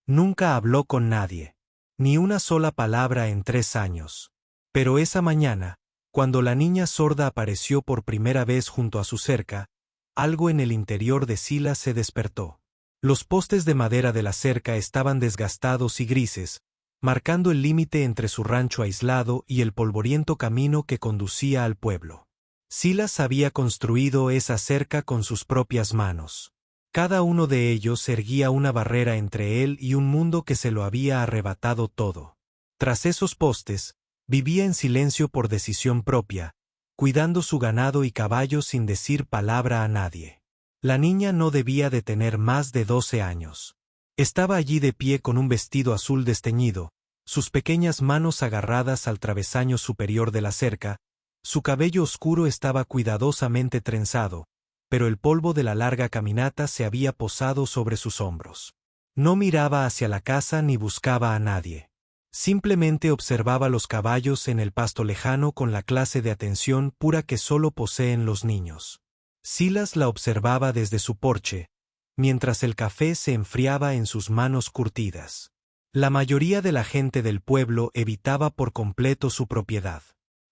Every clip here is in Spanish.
Nunca habló con nadie. Ni una sola palabra en 3 años. Pero esa mañana, cuando la niña sorda apareció por primera vez junto a su cerca, algo en el interior de Silas se despertó. Los postes de madera de la cerca estaban desgastados y grises, marcando el límite entre su rancho aislado y el polvoriento camino que conducía al pueblo. Silas había construido esa cerca con sus propias manos. Cada uno de ellos erguía una barrera entre él y un mundo que se lo había arrebatado todo. Tras esos postes, vivía en silencio por decisión propia, cuidando su ganado y caballos sin decir palabra a nadie. La niña no debía de tener más de 12 años. Estaba allí de pie con un vestido azul desteñido, sus pequeñas manos agarradas al travesaño superior de la cerca, su cabello oscuro estaba cuidadosamente trenzado, pero el polvo de la larga caminata se había posado sobre sus hombros. No miraba hacia la casa ni buscaba a nadie. Simplemente observaba los caballos en el pasto lejano con la clase de atención pura que solo poseen los niños. Silas la observaba desde su porche, mientras el café se enfriaba en sus manos curtidas. La mayoría de la gente del pueblo evitaba por completo su propiedad.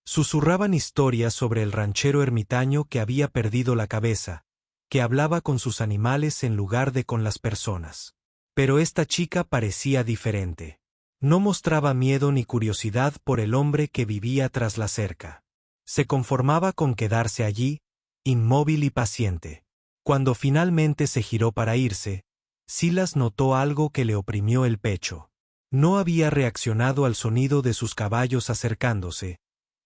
Susurraban historias sobre el ranchero ermitaño que había perdido la cabeza, que hablaba con sus animales en lugar de con las personas. Pero esta chica parecía diferente. No mostraba miedo ni curiosidad por el hombre que vivía tras la cerca. Se conformaba con quedarse allí, inmóvil y paciente. Cuando finalmente se giró para irse, Silas notó algo que le oprimió el pecho. No había reaccionado al sonido de sus caballos acercándose,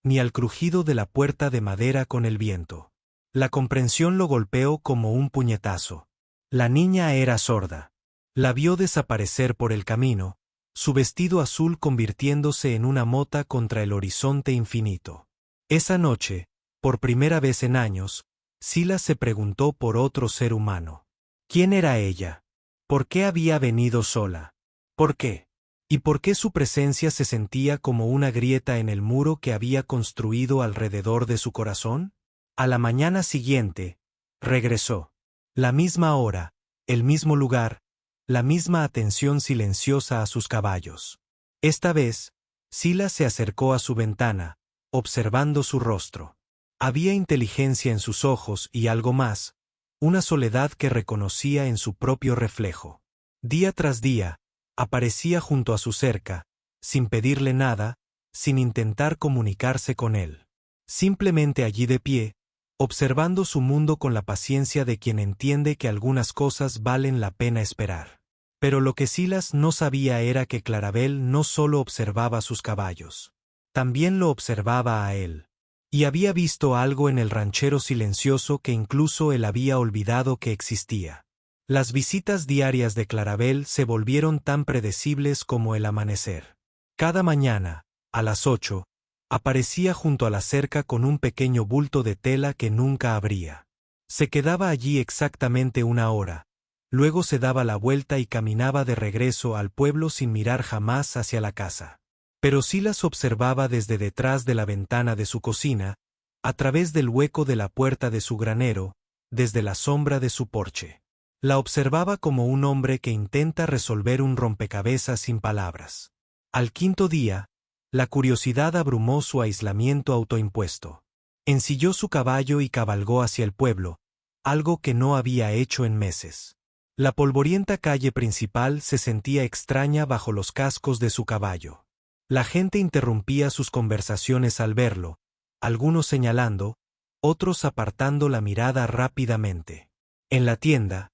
ni al crujido de la puerta de madera con el viento. La comprensión lo golpeó como un puñetazo. La niña era sorda. La vio desaparecer por el camino, su vestido azul convirtiéndose en una mota contra el horizonte infinito. Esa noche, por primera vez en años, Silas se preguntó por otro ser humano. ¿Quién era ella? ¿Por qué había venido sola? ¿Por qué? ¿Y por qué su presencia se sentía como una grieta en el muro que había construido alrededor de su corazón? A la mañana siguiente, regresó. La misma hora, el mismo lugar, la misma atención silenciosa a sus caballos. Esta vez, Silas se acercó a su ventana, observando su rostro. Había inteligencia en sus ojos y algo más, una soledad que reconocía en su propio reflejo. Día tras día, aparecía junto a su cerca, sin pedirle nada, sin intentar comunicarse con él. Simplemente allí de pie, observando su mundo con la paciencia de quien entiende que algunas cosas valen la pena esperar. Pero lo que Silas no sabía era que Clarabel no solo observaba sus caballos, también lo observaba a él. Y había visto algo en el ranchero silencioso que incluso él había olvidado que existía. Las visitas diarias de Clarabel se volvieron tan predecibles como el amanecer. Cada mañana, a las 8, aparecía junto a la cerca con un pequeño bulto de tela que nunca abría. Se quedaba allí exactamente 1 hora, luego se daba la vuelta y caminaba de regreso al pueblo sin mirar jamás hacia la casa. Pero Silas observaba desde detrás de la ventana de su cocina, a través del hueco de la puerta de su granero, desde la sombra de su porche. La observaba como un hombre que intenta resolver un rompecabezas sin palabras. Al 5.º día, la curiosidad abrumó su aislamiento autoimpuesto. Ensilló su caballo y cabalgó hacia el pueblo, algo que no había hecho en meses. La polvorienta calle principal se sentía extraña bajo los cascos de su caballo. La gente interrumpía sus conversaciones al verlo, algunos señalando, otros apartando la mirada rápidamente. En la tienda,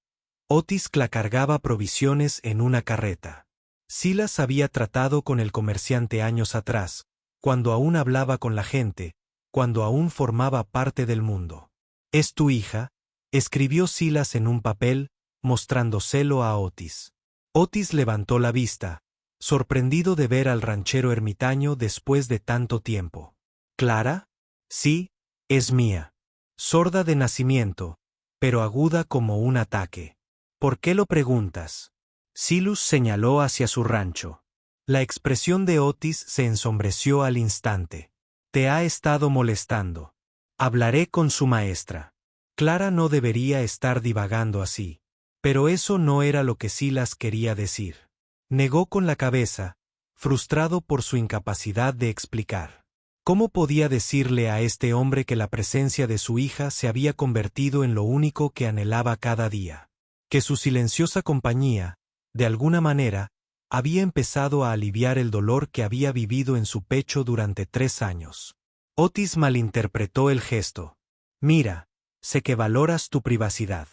Otis cargaba provisiones en una carreta. Silas había tratado con el comerciante años atrás, cuando aún hablaba con la gente, cuando aún formaba parte del mundo. «¿Es tu hija?», escribió Silas en un papel, mostrándoselo a Otis. Otis levantó la vista, sorprendido de ver al ranchero ermitaño después de tanto tiempo. «¿Clara? Sí, es mía. Sorda de nacimiento, pero aguda como un ataque. ¿Por qué lo preguntas?». Silas señaló hacia su rancho. La expresión de Otis se ensombreció al instante. «Te ha estado molestando. Hablaré con su maestra». Clara no debería estar divagando así. Pero eso no era lo que Silas quería decir. Negó con la cabeza, frustrado por su incapacidad de explicar. ¿Cómo podía decirle a este hombre que la presencia de su hija se había convertido en lo único que anhelaba cada día? Que su silenciosa compañía, de alguna manera, había empezado a aliviar el dolor que había vivido en su pecho durante 3 años. Otis malinterpretó el gesto. Mira, sé que valoras tu privacidad.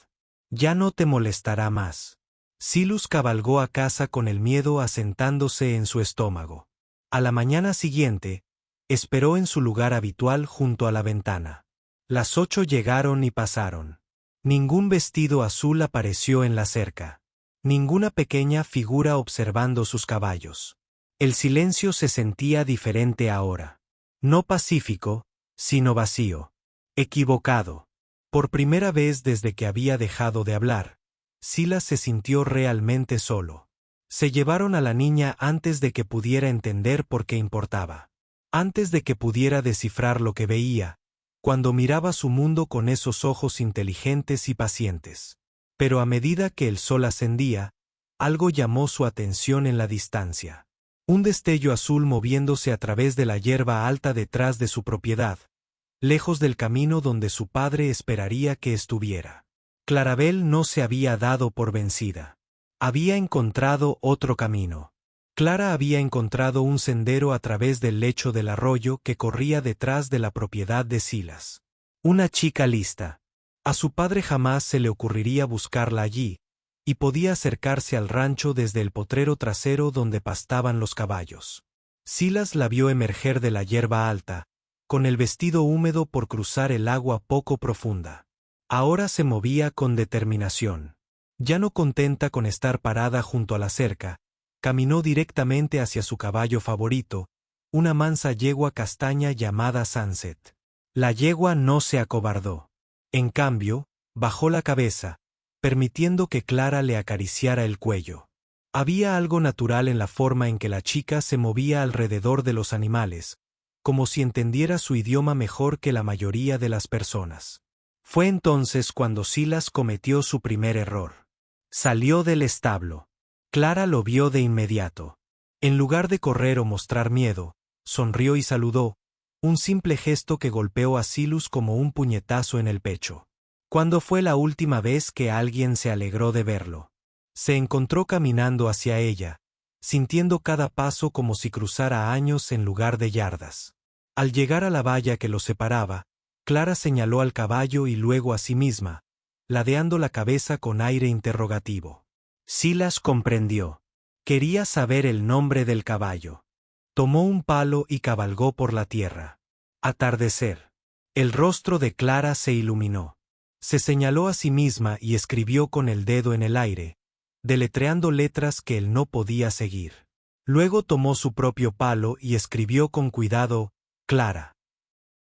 Ya no te molestará más. Silas cabalgó a casa con el miedo asentándose en su estómago. A la mañana siguiente, esperó en su lugar habitual junto a la ventana. Las 8 llegaron y pasaron. Ningún vestido azul apareció en la cerca. Ninguna pequeña figura observando sus caballos. El silencio se sentía diferente ahora. No pacífico, sino vacío. Equivocado. Por primera vez desde que había dejado de hablar, Silas se sintió realmente solo. Se llevaron a la niña antes de que pudiera entender por qué importaba. Antes de que pudiera descifrar lo que veía, cuando miraba su mundo con esos ojos inteligentes y pacientes. Pero a medida que el sol ascendía, algo llamó su atención en la distancia. Un destello azul moviéndose a través de la hierba alta detrás de su propiedad, lejos del camino donde su padre esperaría que estuviera. Clarabel no se había dado por vencida. Había encontrado otro camino. Clara había encontrado un sendero a través del lecho del arroyo que corría detrás de la propiedad de Silas. Una chica lista. A su padre jamás se le ocurriría buscarla allí, y podía acercarse al rancho desde el potrero trasero donde pastaban los caballos. Silas la vio emerger de la hierba alta, con el vestido húmedo por cruzar el agua poco profunda. Ahora se movía con determinación. Ya no contenta con estar parada junto a la cerca, caminó directamente hacia su caballo favorito, una mansa yegua castaña llamada Sunset. La yegua no se acobardó. En cambio, bajó la cabeza, permitiendo que Clara le acariciara el cuello. Había algo natural en la forma en que la chica se movía alrededor de los animales, como si entendiera su idioma mejor que la mayoría de las personas. Fue entonces cuando Silas cometió su primer error. Salió del establo. Clara lo vio de inmediato. En lugar de correr o mostrar miedo, sonrió y saludó, un simple gesto que golpeó a Silas como un puñetazo en el pecho. ¿Cuándo fue la última vez que alguien se alegró de verlo? Se encontró caminando hacia ella, sintiendo cada paso como si cruzara años en lugar de yardas. Al llegar a la valla que los separaba, Clara señaló al caballo y luego a sí misma, ladeando la cabeza con aire interrogativo. Silas comprendió. Quería saber el nombre del caballo. Tomó un palo y cabalgó por la tierra. Atardecer. El rostro de Clara se iluminó. Se señaló a sí misma y escribió con el dedo en el aire, deletreando letras que él no podía seguir. Luego tomó su propio palo y escribió con cuidado, Clara.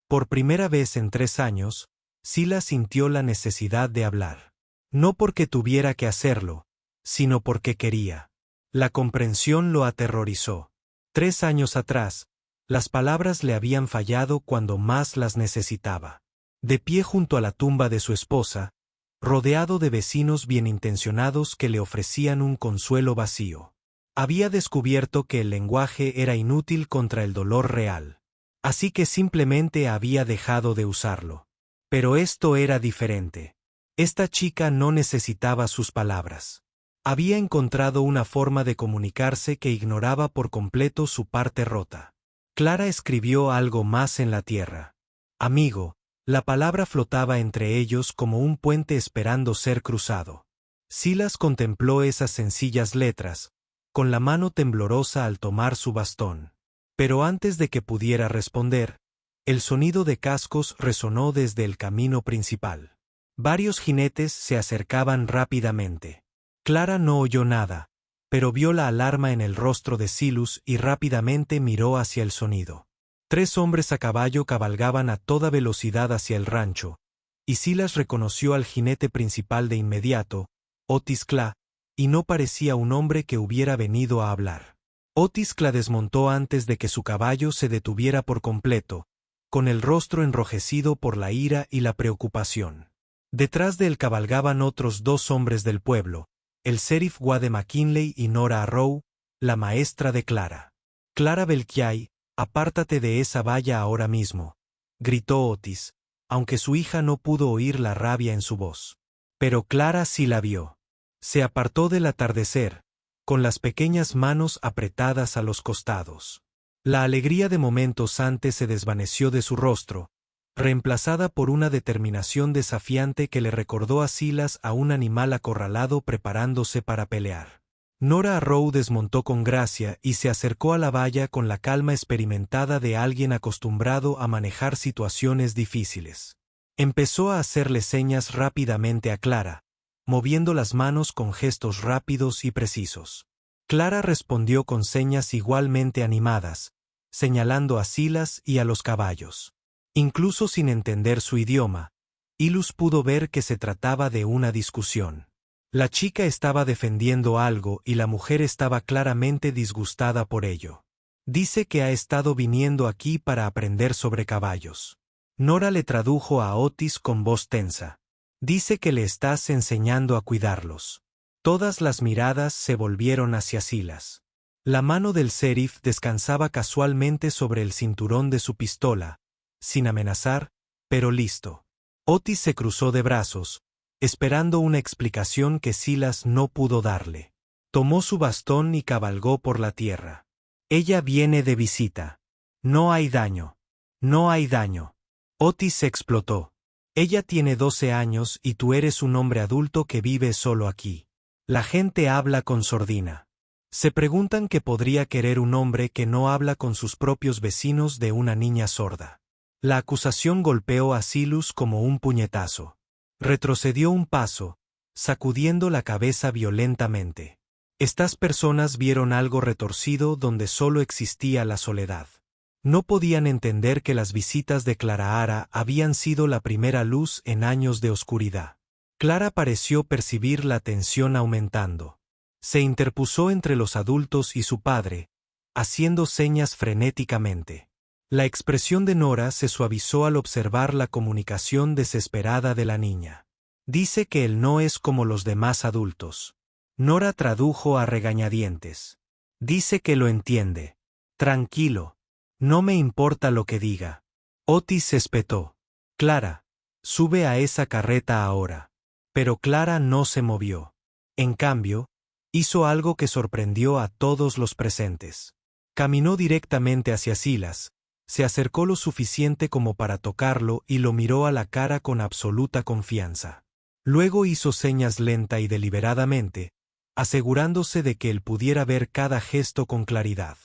Por primera vez en 3 años, Silas sintió la necesidad de hablar. No porque tuviera que hacerlo, sino porque quería. La comprensión lo aterrorizó. 3 años atrás, las palabras le habían fallado cuando más las necesitaba. De pie junto a la tumba de su esposa, rodeado de vecinos bienintencionados que le ofrecían un consuelo vacío. Había descubierto que el lenguaje era inútil contra el dolor real. Así que simplemente había dejado de usarlo. Pero esto era diferente. Esta chica no necesitaba sus palabras. Había encontrado una forma de comunicarse que ignoraba por completo su parte rota. Clara escribió algo más en la tierra. Amigo, la palabra flotaba entre ellos como un puente esperando ser cruzado. Silas contempló esas sencillas letras, con la mano temblorosa al tomar su bastón. Pero antes de que pudiera responder, el sonido de cascos resonó desde el camino principal. Varios jinetes se acercaban rápidamente. Clara no oyó nada, pero vio la alarma en el rostro de Silas y rápidamente miró hacia el sonido. 3 hombres a caballo cabalgaban a toda velocidad hacia el rancho, y Silas reconoció al jinete principal de inmediato, Otis Clay, y no parecía un hombre que hubiera venido a hablar. Otis Clay desmontó antes de que su caballo se detuviera por completo, con el rostro enrojecido por la ira y la preocupación. Detrás de él cabalgaban otros 2 hombres del pueblo, el sheriff Wade McKinley y Nora Arrow, la maestra de Clara. Clara Belchiai, apártate de esa valla ahora mismo, gritó Otis, aunque su hija no pudo oír la rabia en su voz. Pero Clara sí la vio. Se apartó del atardecer, con las pequeñas manos apretadas a los costados. La alegría de momentos antes se desvaneció de su rostro, reemplazada por una determinación desafiante que le recordó a Silas a un animal acorralado preparándose para pelear. Nora Arrow desmontó con gracia y se acercó a la valla con la calma experimentada de alguien acostumbrado a manejar situaciones difíciles. Empezó a hacerle señas rápidamente a Clara, moviendo las manos con gestos rápidos y precisos. Clara respondió con señas igualmente animadas, señalando a Silas y a los caballos. Incluso sin entender su idioma, Ilus pudo ver que se trataba de una discusión. La chica estaba defendiendo algo y la mujer estaba claramente disgustada por ello. Dice que ha estado viniendo aquí para aprender sobre caballos. Nora le tradujo a Otis con voz tensa. Dice que le estás enseñando a cuidarlos. Todas las miradas se volvieron hacia Silas. La mano del sheriff descansaba casualmente sobre el cinturón de su pistola, sin amenazar, pero listo. Otis se cruzó de brazos, esperando una explicación que Silas no pudo darle. Tomó su bastón y cabalgó por la tierra. Ella viene de visita. No hay daño. No hay daño. Otis se explotó. Ella tiene 12 años y tú eres un hombre adulto que vive solo aquí. La gente habla con sordina. Se preguntan qué podría querer un hombre que no habla con sus propios vecinos de una niña sorda. La acusación golpeó a Silas como un puñetazo. Retrocedió un paso, sacudiendo la cabeza violentamente. Estas personas vieron algo retorcido donde solo existía la soledad. No podían entender que las visitas de Clara habían sido la primera luz en años de oscuridad. Clara pareció percibir la tensión aumentando. Se interpuso entre los adultos y su padre, haciendo señas frenéticamente. La expresión de Nora se suavizó al observar la comunicación desesperada de la niña. Dice que él no es como los demás adultos. Nora tradujo a regañadientes. Dice que lo entiende. Tranquilo. No me importa lo que diga. Otis espetó. Clara, sube a esa carreta ahora. Pero Clara no se movió. En cambio, hizo algo que sorprendió a todos los presentes. Caminó directamente hacia Silas, se acercó lo suficiente como para tocarlo y lo miró a la cara con absoluta confianza. Luego hizo señas lenta y deliberadamente, asegurándose de que él pudiera ver cada gesto con claridad.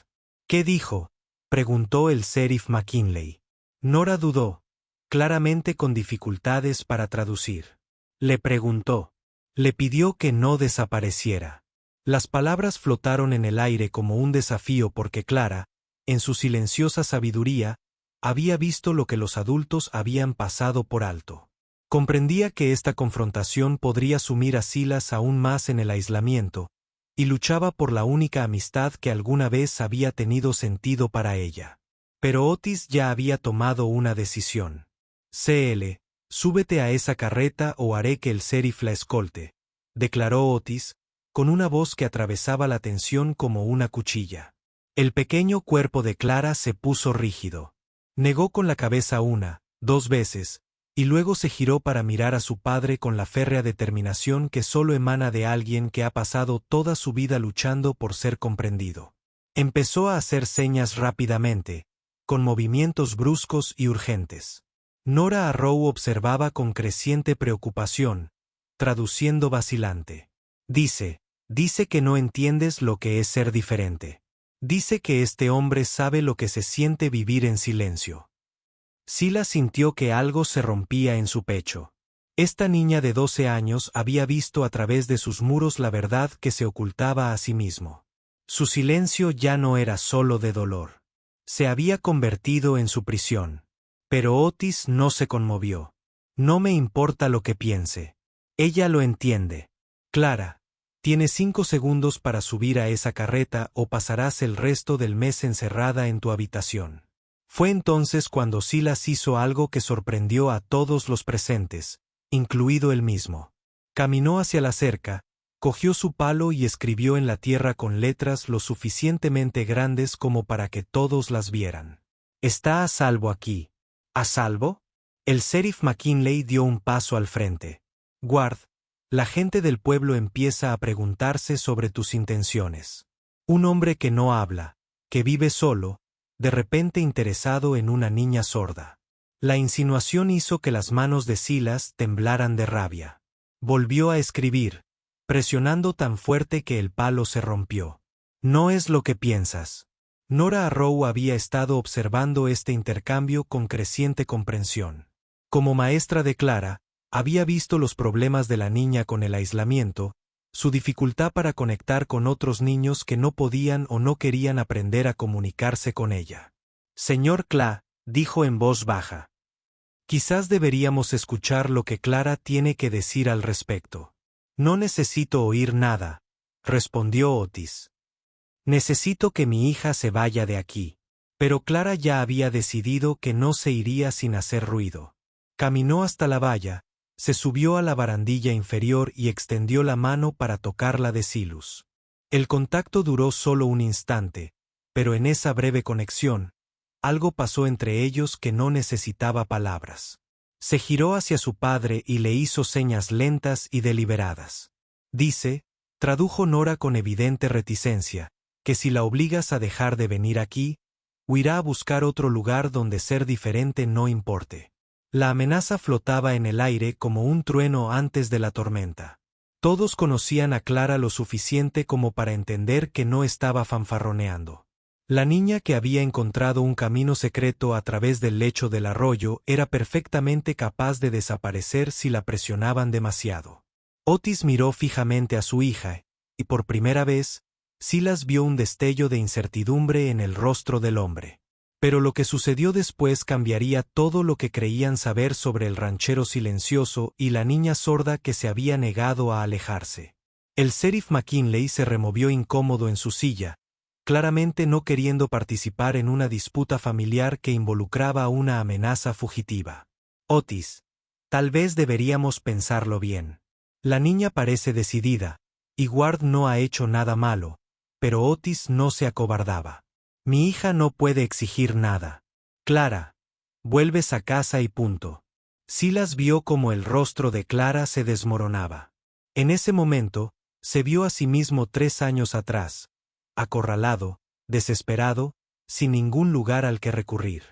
¿Qué dijo?, preguntó el sheriff McKinley. Nora dudó, claramente con dificultades para traducir. Le preguntó. Le pidió que no desapareciera. Las palabras flotaron en el aire como un desafío porque Clara, en su silenciosa sabiduría, había visto lo que los adultos habían pasado por alto. Comprendía que esta confrontación podría sumir a Silas aún más en el aislamiento, y luchaba por la única amistad que alguna vez había tenido sentido para ella. Pero Otis ya había tomado una decisión. CL, súbete a esa carreta o haré que el sheriff la escolte, declaró Otis, con una voz que atravesaba la tensión como una cuchilla. El pequeño cuerpo de Clara se puso rígido. Negó con la cabeza una, 2 veces, y luego se giró para mirar a su padre con la férrea determinación que solo emana de alguien que ha pasado toda su vida luchando por ser comprendido. Empezó a hacer señas rápidamente, con movimientos bruscos y urgentes. Nora Arrow observaba con creciente preocupación, traduciendo vacilante. Dice que no entiendes lo que es ser diferente. Dice que este hombre sabe lo que se siente vivir en silencio. Silas sintió que algo se rompía en su pecho. Esta niña de 12 años había visto a través de sus muros la verdad que se ocultaba a sí mismo. Su silencio ya no era solo de dolor. Se había convertido en su prisión. Pero Otis no se conmovió. No me importa lo que piense. Ella lo entiende. Clara, tienes 5 segundos para subir a esa carreta o pasarás el resto del mes encerrada en tu habitación. Fue entonces cuando Silas hizo algo que sorprendió a todos los presentes, incluido él mismo. Caminó hacia la cerca, Cogió su palo y escribió en la tierra con letras lo suficientemente grandes como para que todos las vieran. «Está a salvo aquí». ¿A salvo? El sheriff McKinley dio un paso al frente. «Guard, la gente del pueblo empieza a preguntarse sobre tus intenciones. Un hombre que no habla, que vive solo, de repente interesado en una niña sorda». La insinuación hizo que las manos de Silas temblaran de rabia. Volvió a escribir, presionando tan fuerte que el palo se rompió. «No es lo que piensas». Nora Arrow había estado observando este intercambio con creciente comprensión. Como maestra de Clara, había visto los problemas de la niña con el aislamiento, su dificultad para conectar con otros niños que no podían o no querían aprender a comunicarse con ella. «Señor Cla», dijo en voz baja. «Quizás deberíamos escuchar lo que Clara tiene que decir al respecto». «No necesito oír nada», respondió Otis. «Necesito que mi hija se vaya de aquí». Pero Clara ya había decidido que no se iría sin hacer ruido. Caminó hasta la valla, se subió a la barandilla inferior y extendió la mano para tocarla de Silas. El contacto duró solo un instante, pero en esa breve conexión, algo pasó entre ellos que no necesitaba palabras. Se giró hacia su padre y le hizo señas lentas y deliberadas. «Dice», tradujo Nora con evidente reticencia, «que si la obligas a dejar de venir aquí, huirá a buscar otro lugar donde ser diferente no importe». La amenaza flotaba en el aire como un trueno antes de la tormenta. Todos conocían a Clara lo suficiente como para entender que no estaba fanfarroneando. La niña que había encontrado un camino secreto a través del lecho del arroyo era perfectamente capaz de desaparecer si la presionaban demasiado. Otis miró fijamente a su hija, y por primera vez, Silas vio un destello de incertidumbre en el rostro del hombre. Pero lo que sucedió después cambiaría todo lo que creían saber sobre el ranchero silencioso y la niña sorda que se había negado a alejarse. El sheriff McKinley se removió incómodo en su silla, claramente no queriendo participar en una disputa familiar que involucraba una amenaza fugitiva. «Otis, tal vez deberíamos pensarlo bien. La niña parece decidida, y Ward no ha hecho nada malo, pero Otis no se acobardaba. Mi hija no puede exigir nada. Clara, vuelves a casa y punto». Silas vio cómo el rostro de Clara se desmoronaba. En ese momento, se vio a sí mismo 3 años atrás, acorralado, desesperado, sin ningún lugar al que recurrir.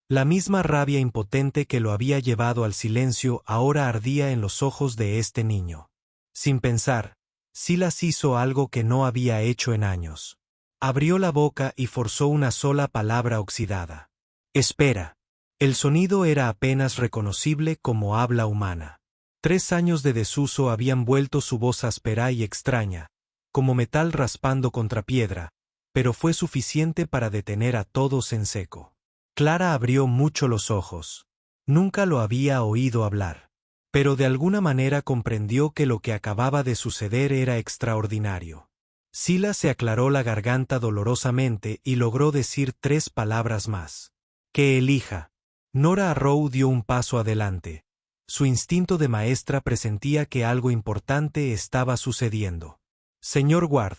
La misma rabia impotente que lo había llevado al silencio ahora ardía en los ojos de este niño. Sin pensar, Silas hizo algo que no había hecho en años. Abrió la boca y forzó una sola palabra oxidada. «Espera». El sonido era apenas reconocible como habla humana. 3 años de desuso habían vuelto su voz áspera y extraña, como metal raspando contra piedra, pero fue suficiente para detener a todos en seco. Clara abrió mucho los ojos. Nunca lo había oído hablar, pero de alguna manera comprendió que lo que acababa de suceder era extraordinario. Silas se aclaró la garganta dolorosamente y logró decir 3 palabras más. «Que elija». Nora Arrow dio un paso adelante. Su instinto de maestra presentía que algo importante estaba sucediendo. «Señor Ward,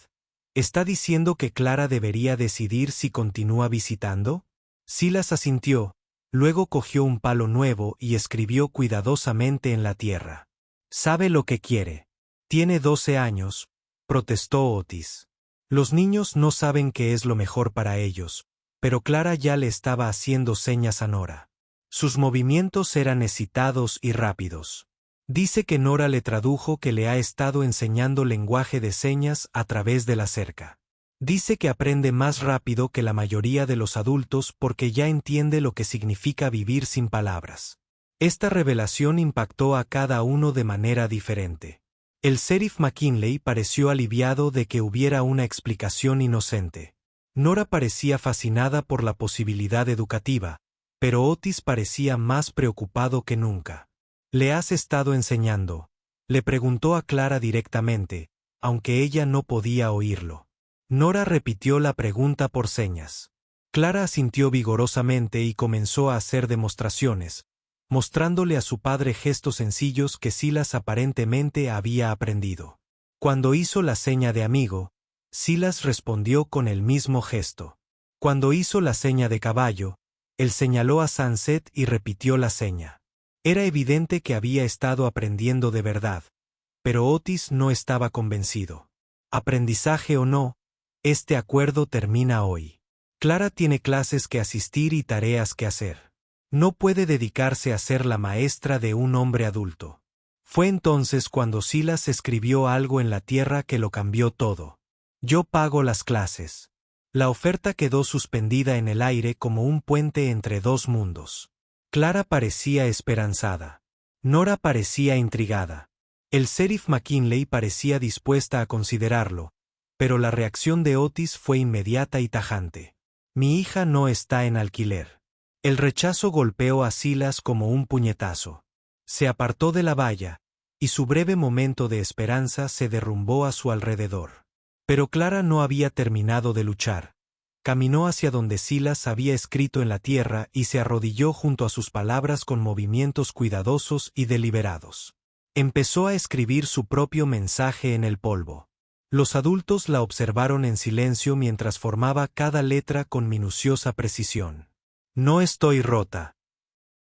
¿está diciendo que Clara debería decidir si continúa visitando?» Silas asintió, luego cogió un palo nuevo y escribió cuidadosamente en la tierra. «Sabe lo que quiere. Tiene 12 años», protestó Otis. «Los niños no saben qué es lo mejor para ellos», pero Clara ya le estaba haciendo señas a Nora. Sus movimientos eran excitados y rápidos. Dice que Nora le tradujo que le ha estado enseñando lenguaje de señas a través de la cerca. Dice que aprende más rápido que la mayoría de los adultos porque ya entiende lo que significa vivir sin palabras. Esta revelación impactó a cada uno de manera diferente. El sheriff McKinley pareció aliviado de que hubiera una explicación inocente. Nora parecía fascinada por la posibilidad educativa, pero Otis parecía más preocupado que nunca. «¿Le has estado enseñando?», le preguntó a Clara directamente, aunque ella no podía oírlo. Nora repitió la pregunta por señas. Clara asintió vigorosamente y comenzó a hacer demostraciones, mostrándole a su padre gestos sencillos que Silas aparentemente había aprendido. Cuando hizo la seña de amigo, Silas respondió con el mismo gesto. Cuando hizo la seña de caballo, él señaló a Sunset y repitió la seña. Era evidente que había estado aprendiendo de verdad, pero Otis no estaba convencido. Aprendizaje o no, este acuerdo termina hoy. Clara tiene clases que asistir y tareas que hacer. No puede dedicarse a ser la maestra de un hombre adulto. Fue entonces cuando Silas escribió algo en la tierra que lo cambió todo. Yo pago las clases. La oferta quedó suspendida en el aire como un puente entre dos mundos. Clara parecía esperanzada. Nora parecía intrigada. El sheriff McKinley parecía dispuesta a considerarlo, pero la reacción de Otis fue inmediata y tajante. Mi hija no está en alquiler. El rechazo golpeó a Silas como un puñetazo. Se apartó de la valla, y su breve momento de esperanza se derrumbó a su alrededor. Pero Clara no había terminado de luchar. Caminó hacia donde Silas había escrito en la tierra y se arrodilló junto a sus palabras con movimientos cuidadosos y deliberados. Empezó a escribir su propio mensaje en el polvo. Los adultos la observaron en silencio mientras formaba cada letra con minuciosa precisión. No estoy rota.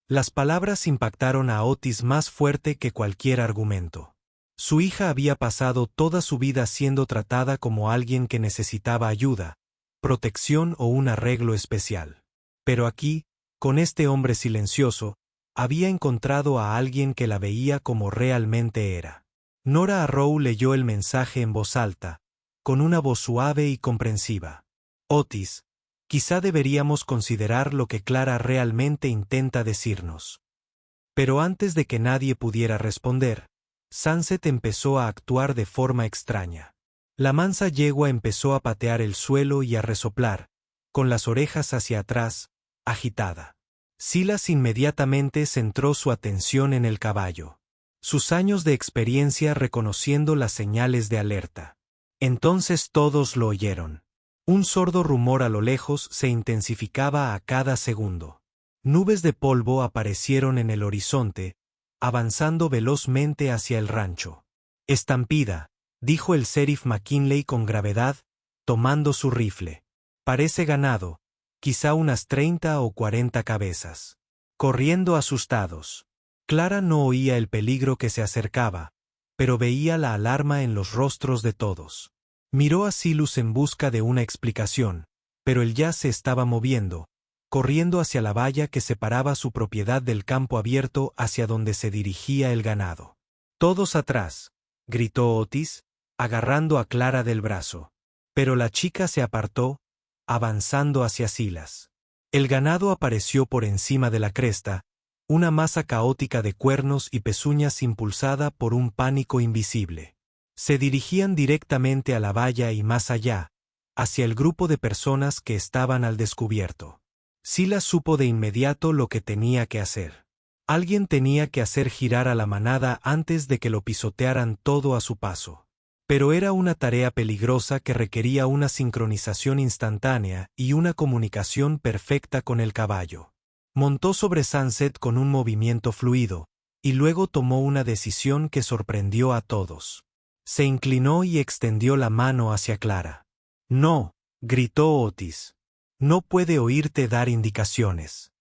Las palabras impactaron a Otis más fuerte que cualquier argumento. Su hija había pasado toda su vida siendo tratada como alguien que necesitaba ayuda, protección o un arreglo especial. Pero aquí, con este hombre silencioso, había encontrado a alguien que la veía como realmente era. Nora Arrow leyó el mensaje en voz alta, con una voz suave y comprensiva. Otis, quizá deberíamos considerar lo que Clara realmente intenta decirnos. Pero antes de que nadie pudiera responder, Sunset empezó a actuar de forma extraña. La mansa yegua empezó a patear el suelo y a resoplar, con las orejas hacia atrás, agitada. Silas inmediatamente centró su atención en el caballo. Sus años de experiencia reconociendo las señales de alerta. Entonces todos lo oyeron. Un sordo rumor a lo lejos se intensificaba a cada segundo. Nubes de polvo aparecieron en el horizonte, avanzando velozmente hacia el rancho. Estampida, dijo el sheriff McKinley con gravedad, tomando su rifle. Parece ganado. Quizá unas 30 o 40 cabezas. Corriendo asustados. Clara no oía el peligro que se acercaba, pero veía la alarma en los rostros de todos. Miró a Silas en busca de una explicación, pero él ya se estaba moviendo, corriendo hacia la valla que separaba su propiedad del campo abierto hacia donde se dirigía el ganado. «Todos atrás», gritó Otis, agarrando a Clara del brazo. Pero la chica se apartó, avanzando hacia Silas. El ganado apareció por encima de la cresta, una masa caótica de cuernos y pezuñas impulsada por un pánico invisible. Se dirigían directamente a la valla y más allá, hacia el grupo de personas que estaban al descubierto. Silas supo de inmediato lo que tenía que hacer. Alguien tenía que hacer girar a la manada antes de que lo pisotearan todo a su paso. Pero era una tarea peligrosa que requería una sincronización instantánea y una comunicación perfecta con el caballo. Montó sobre Sunset con un movimiento fluido, y luego tomó una decisión que sorprendió a todos. Se inclinó y extendió la mano hacia Clara. «No», gritó Otis. «No puede oírte dar indicaciones».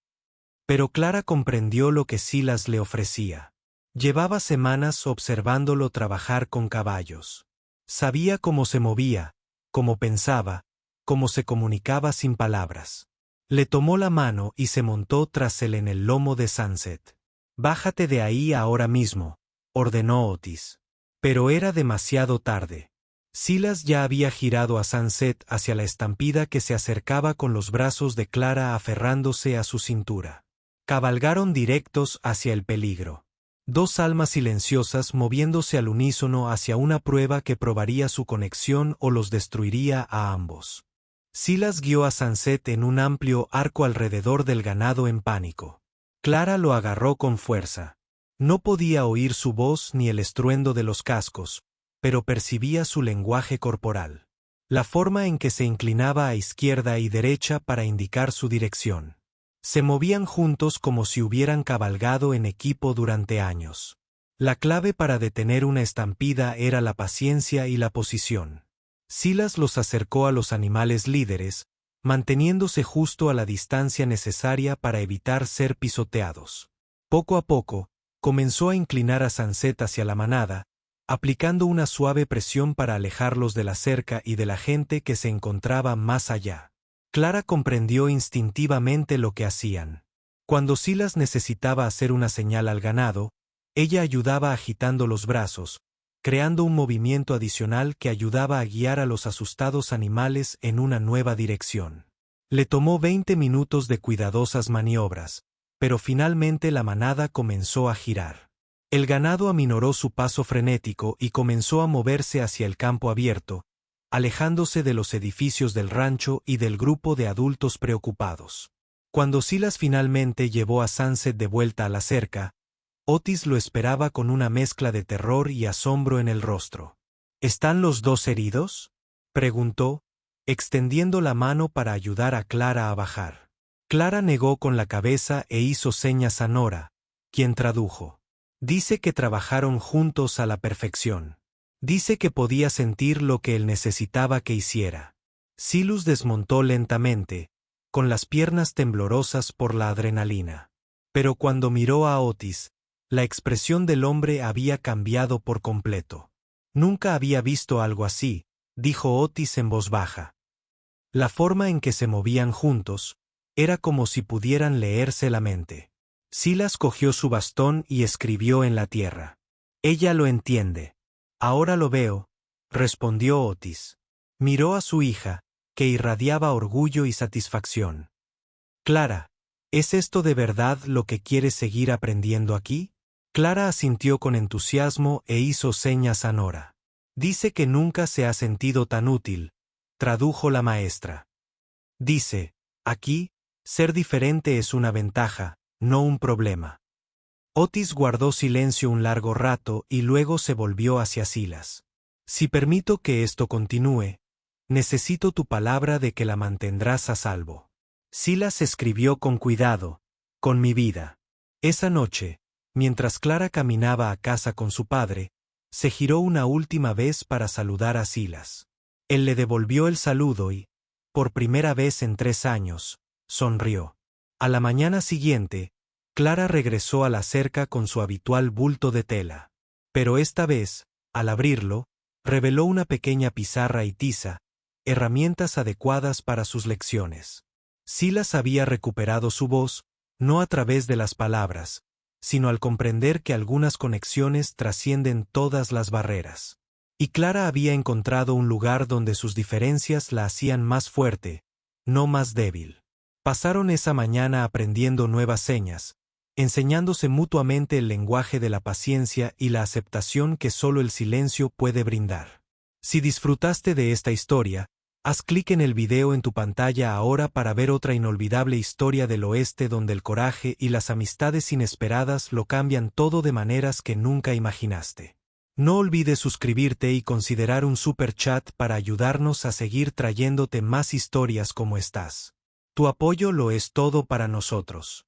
Pero Clara comprendió lo que Silas le ofrecía. Llevaba semanas observándolo trabajar con caballos. Sabía cómo se movía, cómo pensaba, cómo se comunicaba sin palabras. Le tomó la mano y se montó tras él en el lomo de Sunset. «Bájate de ahí ahora mismo», ordenó Otis. Pero era demasiado tarde. Silas ya había girado a Sunset hacia la estampida que se acercaba con los brazos de Clara aferrándose a su cintura. Cabalgaron directos hacia el peligro. Dos almas silenciosas moviéndose al unísono hacia una prueba que probaría su conexión o los destruiría a ambos. Silas guió a Sunset en un amplio arco alrededor del ganado en pánico. Clara lo agarró con fuerza. No podía oír su voz ni el estruendo de los cascos, pero percibía su lenguaje corporal. La forma en que se inclinaba a izquierda y derecha para indicar su dirección. Se movían juntos como si hubieran cabalgado en equipo durante años. La clave para detener una estampida era la paciencia y la posición. Silas los acercó a los animales líderes, manteniéndose justo a la distancia necesaria para evitar ser pisoteados. Poco a poco, comenzó a inclinar a Sunset hacia la manada, aplicando una suave presión para alejarlos de la cerca y de la gente que se encontraba más allá. Clara comprendió instintivamente lo que hacían. Cuando Silas necesitaba hacer una señal al ganado, ella ayudaba agitando los brazos, creando un movimiento adicional que ayudaba a guiar a los asustados animales en una nueva dirección. Le tomó 20 minutos de cuidadosas maniobras, pero finalmente la manada comenzó a girar. El ganado aminoró su paso frenético y comenzó a moverse hacia el campo abierto, alejándose de los edificios del rancho y del grupo de adultos preocupados. Cuando Silas finalmente llevó a Sunset de vuelta a la cerca, Otis lo esperaba con una mezcla de terror y asombro en el rostro. ¿Están los dos heridos?, preguntó, extendiendo la mano para ayudar a Clara a bajar. Clara negó con la cabeza e hizo señas a Nora, quien tradujo. Dice que trabajaron juntos a la perfección. Dice que podía sentir lo que él necesitaba que hiciera. Silas desmontó lentamente, con las piernas temblorosas por la adrenalina. Pero cuando miró a Otis, la expresión del hombre había cambiado por completo. Nunca había visto algo así, dijo Otis en voz baja. La forma en que se movían juntos era como si pudieran leerse la mente. Silas cogió su bastón y escribió en la tierra. Ella lo entiende. Ahora lo veo, respondió Otis. Miró a su hija, que irradiaba orgullo y satisfacción. Clara, ¿es esto de verdad lo que quieres seguir aprendiendo aquí? Clara asintió con entusiasmo e hizo señas a Nora. Dice que nunca se ha sentido tan útil, tradujo la maestra. Dice, aquí, ser diferente es una ventaja, no un problema. Otis guardó silencio un largo rato y luego se volvió hacia Silas. Si permito que esto continúe, necesito tu palabra de que la mantendrás a salvo. Silas escribió con cuidado, con mi vida. Esa noche, mientras Clara caminaba a casa con su padre, se giró una última vez para saludar a Silas. Él le devolvió el saludo y, por primera vez en 3 años, sonrió. A la mañana siguiente, Clara regresó a la cerca con su habitual bulto de tela. Pero esta vez, al abrirlo, reveló una pequeña pizarra y tiza, herramientas adecuadas para sus lecciones. Silas había recuperado su voz, no a través de las palabras, sino al comprender que algunas conexiones trascienden todas las barreras. Y Clara había encontrado un lugar donde sus diferencias la hacían más fuerte, no más débil. Pasaron esa mañana aprendiendo nuevas señas, enseñándose mutuamente el lenguaje de la paciencia y la aceptación que solo el silencio puede brindar. Si disfrutaste de esta historia, haz clic en el video en tu pantalla ahora para ver otra inolvidable historia del oeste donde el coraje y las amistades inesperadas lo cambian todo de maneras que nunca imaginaste. No olvides suscribirte y considerar un super chat para ayudarnos a seguir trayéndote más historias como estas. Tu apoyo lo es todo para nosotros.